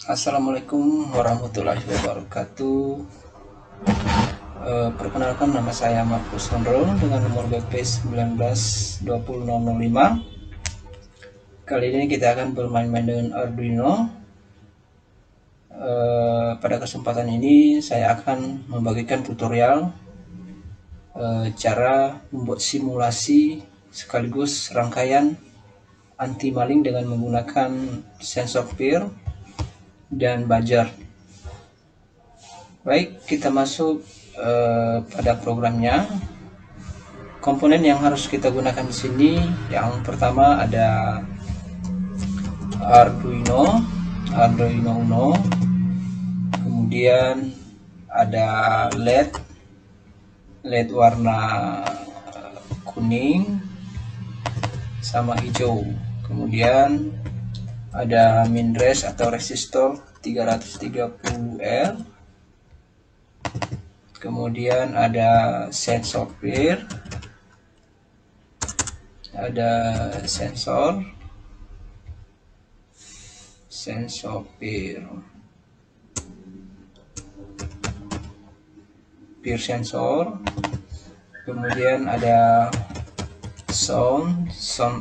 Assalamualaikum warahmatullahi wabarakatuh. Perkenalkan, nama saya Markus Honro dengan nomor BP 1920005. Kali ini kita akan bermain-main dengan Arduino. Pada kesempatan ini saya akan membagikan tutorial cara membuat simulasi sekaligus rangkaian anti maling dengan menggunakan sensor peer dan buzzer. Baik, kita masuk pada programnya. Komponen yang harus kita gunakan di sini, yang pertama ada Arduino Uno, kemudian ada LED warna kuning sama hijau, kemudian ada minres atau resistor 330R, kemudian ada sensor peer, ada sensor peer sensor, kemudian ada sound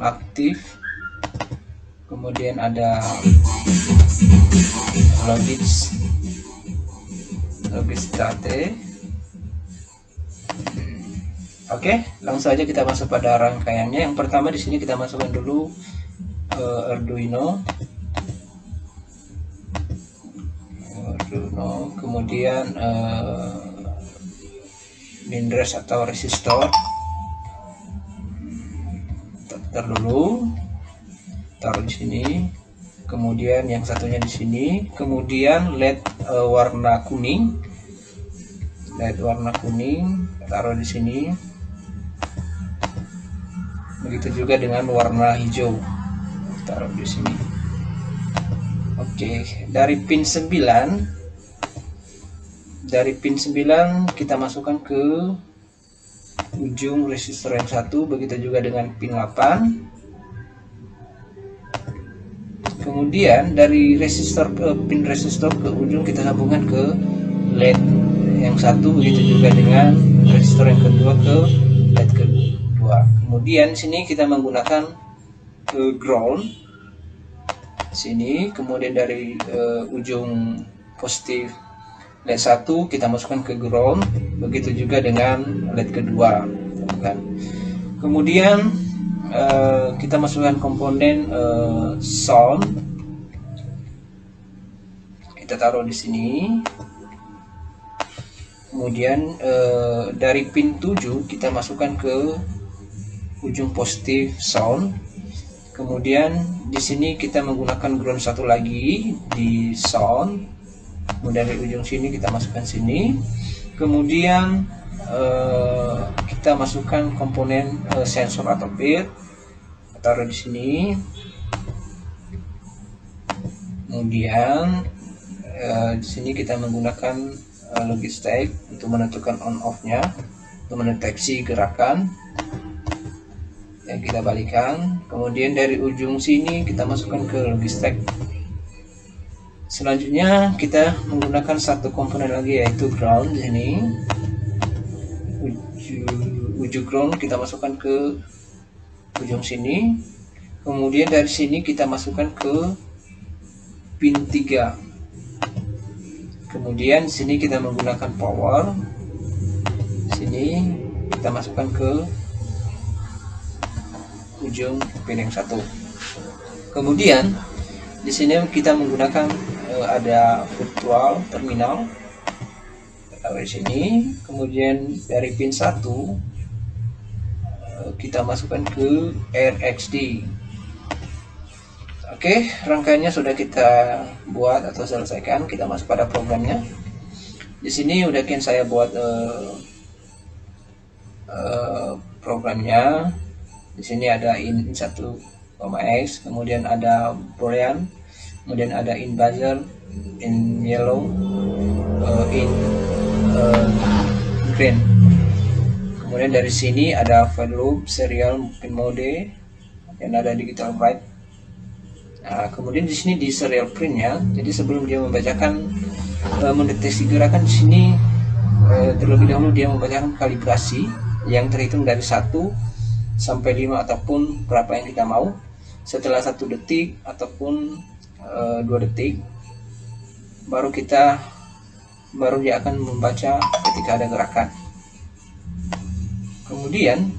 aktif, kemudian ada logis state. Oke, langsung saja kita masuk pada rangkaiannya. Yang pertama di sini kita masukkan dulu Arduino, kemudian minres atau resistor. Taruh dulu, taruh di sini. Kemudian yang satunya di sini. Kemudian LED warna kuning, taruh di sini. Begitu juga dengan warna hijau, taruh di sini. Oke, dari pin 9 kita masukkan ke ujung resistor yang satu, begitu juga dengan pin 8. Kemudian dari pin resistor ke ujung kita sambungkan ke LED yang satu, begitu juga dengan resistor yang kedua ke LED kedua. Kemudian sini kita menggunakan ground sini, kemudian dari ujung positif LED 1 kita masukkan ke ground, begitu juga dengan LED kedua kan. Kemudian kita masukkan komponen sound, kita taruh di sini. Kemudian dari pin 7 kita masukkan ke ujung positif sound. Kemudian di sini kita menggunakan ground satu lagi di sound. Kemudian dari ujung sini kita masukkan sini. Kemudian kita masukkan komponen sensor atau peer, taruh di sini. Kemudian di sini kita menggunakan logistic untuk menentukan on off-nya, untuk mendeteksi gerakan. Yang kita balikan. Kemudian dari ujung sini kita masukkan ke logistic. Selanjutnya kita menggunakan satu komponen lagi, yaitu ground di sini. Ujung ground kita masukkan ke ujung sini. Kemudian dari sini kita masukkan ke pin 3. Kemudian di sini kita menggunakan power. Di sini kita masukkan ke ujung pin yang satu. Kemudian di sini kita menggunakan ada virtual terminal, taruh di sini. Kemudian dari pin 1 kita masukkan ke RxD. Oke, rangkaiannya sudah kita buat atau selesaikan. Kita masuk pada programnya. Di sini udah saya buat programnya. Di sini ada in1,x, kemudian ada boolean, kemudian ada in buzzer, in yellow, in green. Kemudian dari sini ada while loop, serial, pin mode, dan ada digital write. Nah, kemudian di sini di serial printnya, jadi sebelum dia membacakan mendeteksi gerakan di sini terlebih dahulu dia membacakan kalibrasi yang terhitung dari 1 sampai 5 ataupun berapa yang kita mau. Setelah 1 detik ataupun 2 detik, baru dia akan membaca ketika ada gerakan. Kemudian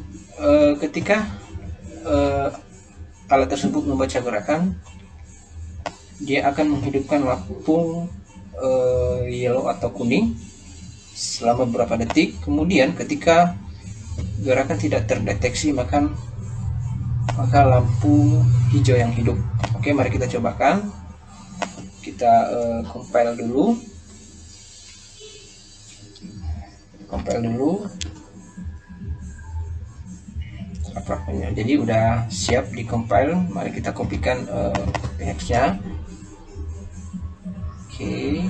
ketika alat tersebut membaca gerakan, dia akan menghidupkan lampu yellow atau kuning selama beberapa detik. Kemudian ketika gerakan tidak terdeteksi, maka lampu hijau yang hidup. Oke, mari kita cobakan. Kita compile dulu. Jadi udah siap di compile. Mari kita kopikan PHX-nya. Oke,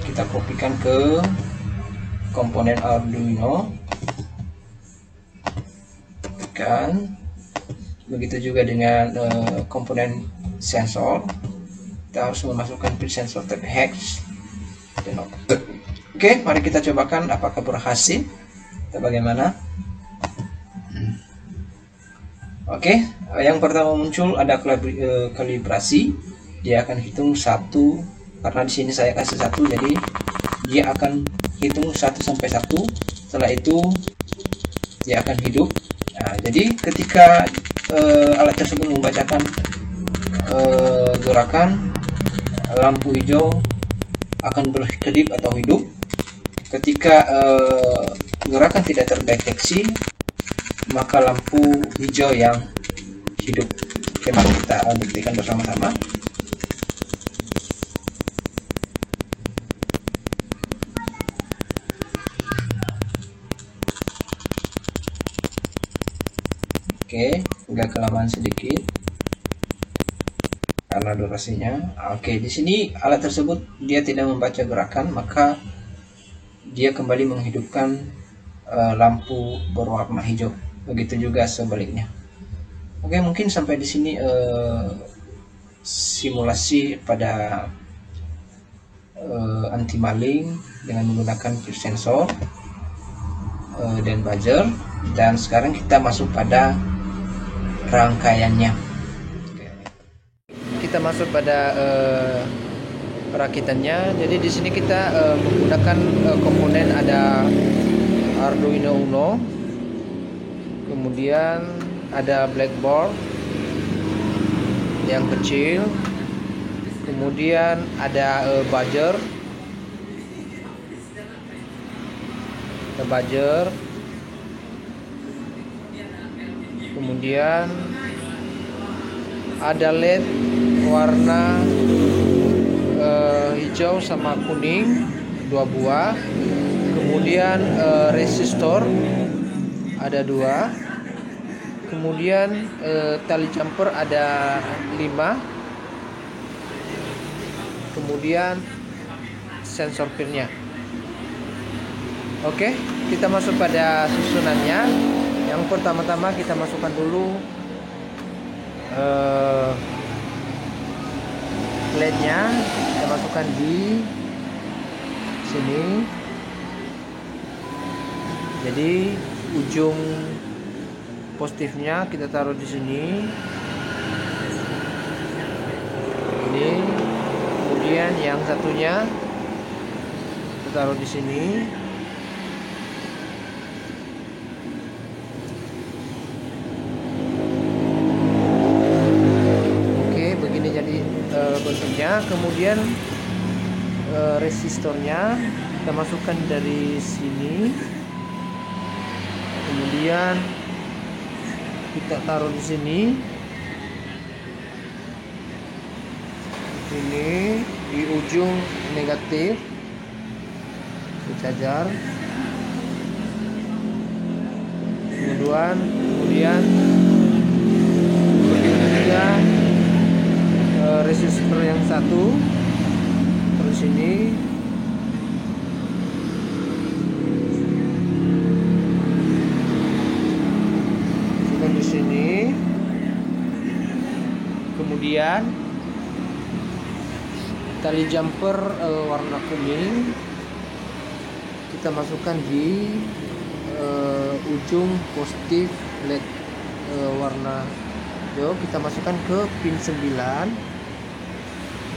kita kopikan ke komponen Arduino. Begitu juga dengan komponen sensor. Kita harus memasukkan pin sensor PHX. Oke, mari kita cobakan apakah berhasil atau bagaimana. Oke, yang pertama muncul ada kalibrasi. Dia akan hitung 1, karena di sini saya kasih 1, jadi dia akan hitung 1 sampai 1. Setelah itu dia akan hidup. Nah, jadi ketika alat tersebut membacakan gerakan, lampu hijau akan berkedip atau hidup. Ketika gerakan tidak terdeteksi, maka lampu hijau yang hidup. Oke, mari kita buktikan bersama-sama. Oke, agak kelamaan sedikit karena durasinya. Oke, di sini alat tersebut dia tidak membaca gerakan, maka dia kembali menghidupkan lampu berwarna hijau. Begitu juga sebaliknya. Oke, mungkin sampai di sini simulasi pada anti maling dengan menggunakan chip sensor dan buzzer. Dan sekarang kita masuk pada rangkaiannya. Kita masuk pada perakitannya. Jadi di sini kita menggunakan komponen ada Arduino Uno, kemudian ada blackboard yang kecil, kemudian ada buzzer, kemudian ada LED warna hijau sama kuning 2 buah, kemudian resistor ada 2, kemudian tali jumper ada 5, kemudian sensor pinnya. Oke, kita masuk pada susunannya. Yang pertama-tama kita masukkan dulu LED-nya, kita masukkan di sini. Jadi ujung positifnya kita taruh di sini. Ini, kemudian yang satunya kita taruh di sini. Bentuknya. Kemudian resistornya kita masukkan dari sini, kemudian kita taruh di sini, ini di ujung negatif dicajar, kemudian resistor yang satu terus ini, di sini, Kemudian tali jumper warna kuning kita masukkan di ujung positif LED warna hijau, kita masukkan ke pin 9.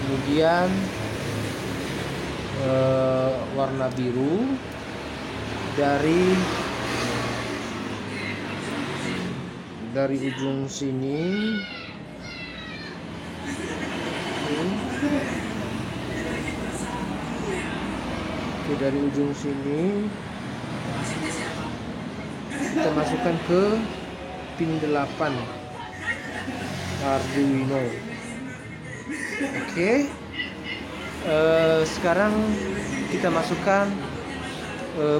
Kemudian warna biru dari ujung sini dari ujung sini kita masukkan ke pin 8 Arduino. Oke. Sekarang kita masukkan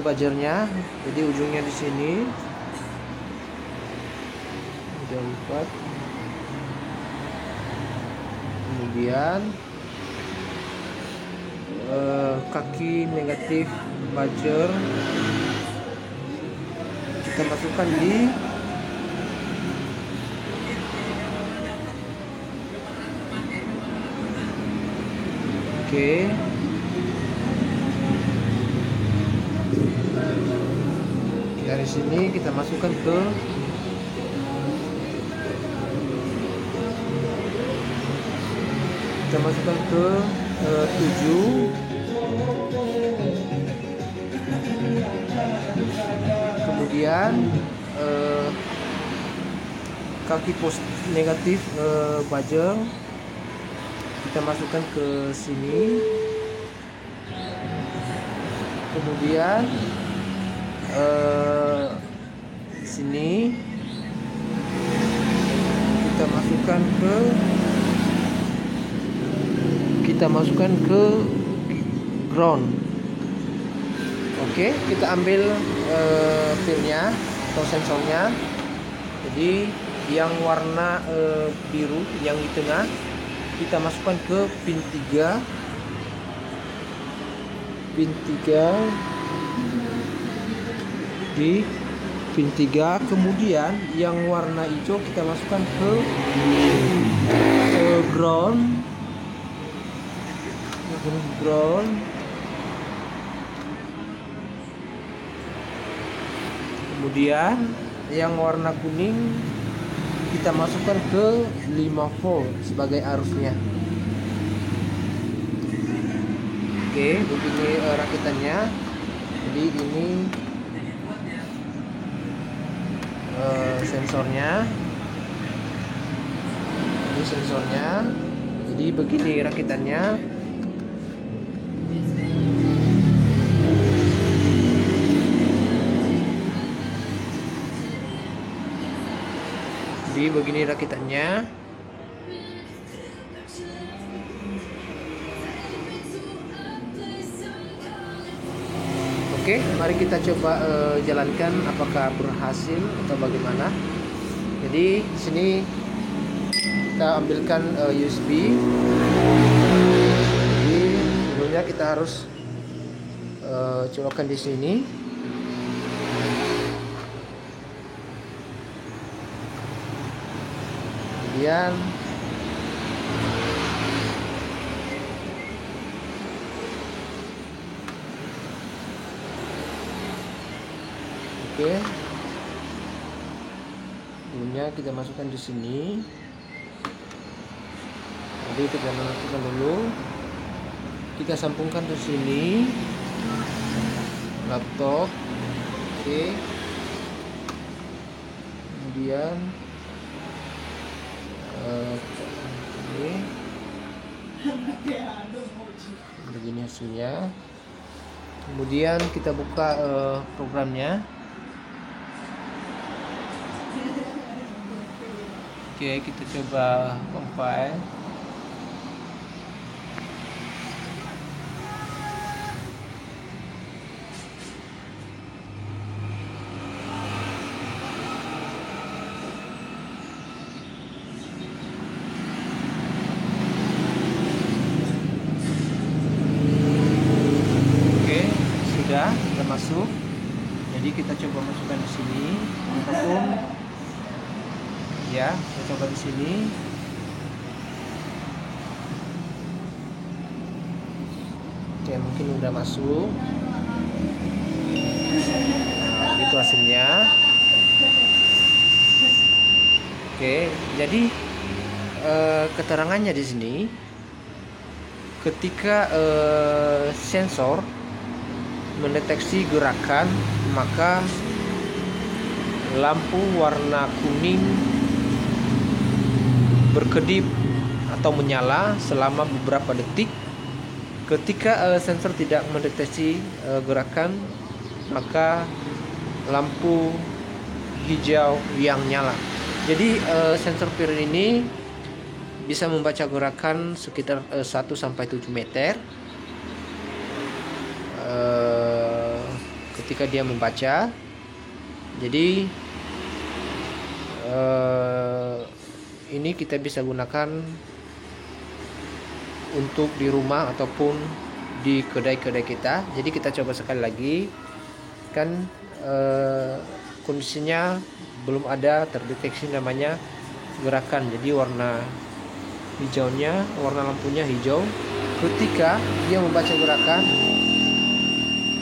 buzzer-nya. Jadi ujungnya di sini. Udah lipat. Kemudian kaki negatif buzzer kita masukkan di dari sini kita masukkan ke kita masukkan ke 7. Kemudian kaki negatif buzzer kita masukkan ke sini. Kemudian sini kita masukkan ke ground. Oke, kita ambil pinnya atau sensornya. Jadi yang warna biru yang di tengah kita masukkan ke pin 3. Pin 3 di pin 3. Kemudian yang warna hijau kita masukkan ke ground. Kemudian yang warna kuning kita masukkan ke 5 volt sebagai arusnya. Oke, begini rakitannya. Jadi ini sensornya. Ini sensornya. Jadi begini rakitannya. Jadi begini rakitannya. Oke, mari kita coba jalankan apakah berhasil atau bagaimana. Jadi di sini kita ambilkan USB. Jadi sebelumnya kita harus colokan di sini. Kemudian sebelumnya kita masukkan di sini. Jadi kita masukkan dulu. Kita sambungkan ke sini laptop. Oke. Kemudian ini begini hasilnya. Kemudian kita buka programnya. Oke, kita coba compile. Sudah masuk. Jadi kita coba masukkan di sini ataupun ya, kita coba di sini. Oke, mungkin udah masuk. Nah, itu hasilnya. Oke, jadi keterangannya di sini, ketika sensor mendeteksi gerakan, maka lampu warna kuning berkedip atau menyala selama beberapa detik. Ketika sensor tidak mendeteksi gerakan, maka lampu hijau yang nyala. Jadi sensor PIR ini bisa membaca gerakan sekitar 1-7 meter. Ketika dia membaca, jadi ini kita bisa gunakan untuk di rumah ataupun di kedai-kedai kita. Jadi kita coba sekali lagi, kan kondisinya belum ada terdeteksi namanya gerakan, jadi warna hijaunya, warna lampunya hijau. Ketika dia membaca gerakan,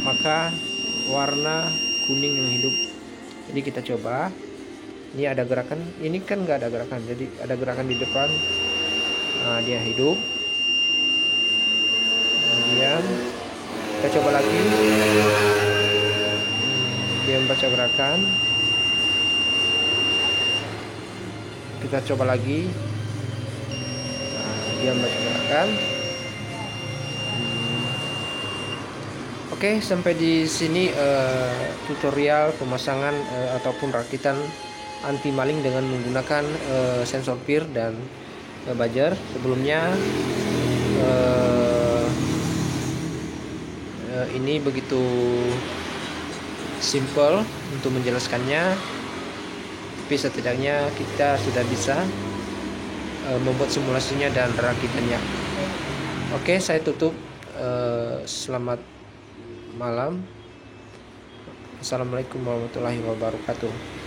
maka warna kuning yang hidup. Jadi kita coba, ini ada gerakan, ini kan nggak ada gerakan, jadi ada gerakan di depan. Nah, dia hidup. Kemudian kita coba lagi, dia membaca gerakan. Kita coba lagi, nah, dia membaca gerakan. Oke, sampai di sini tutorial pemasangan ataupun rakitan anti maling dengan menggunakan sensor PIR dan buzzer. Sebelumnya ini begitu simple untuk menjelaskannya, tapi setidaknya kita sudah bisa membuat simulasinya dan rakitannya. Oke, saya tutup. Selamat malam. Assalamualaikum warahmatullahi wabarakatuh.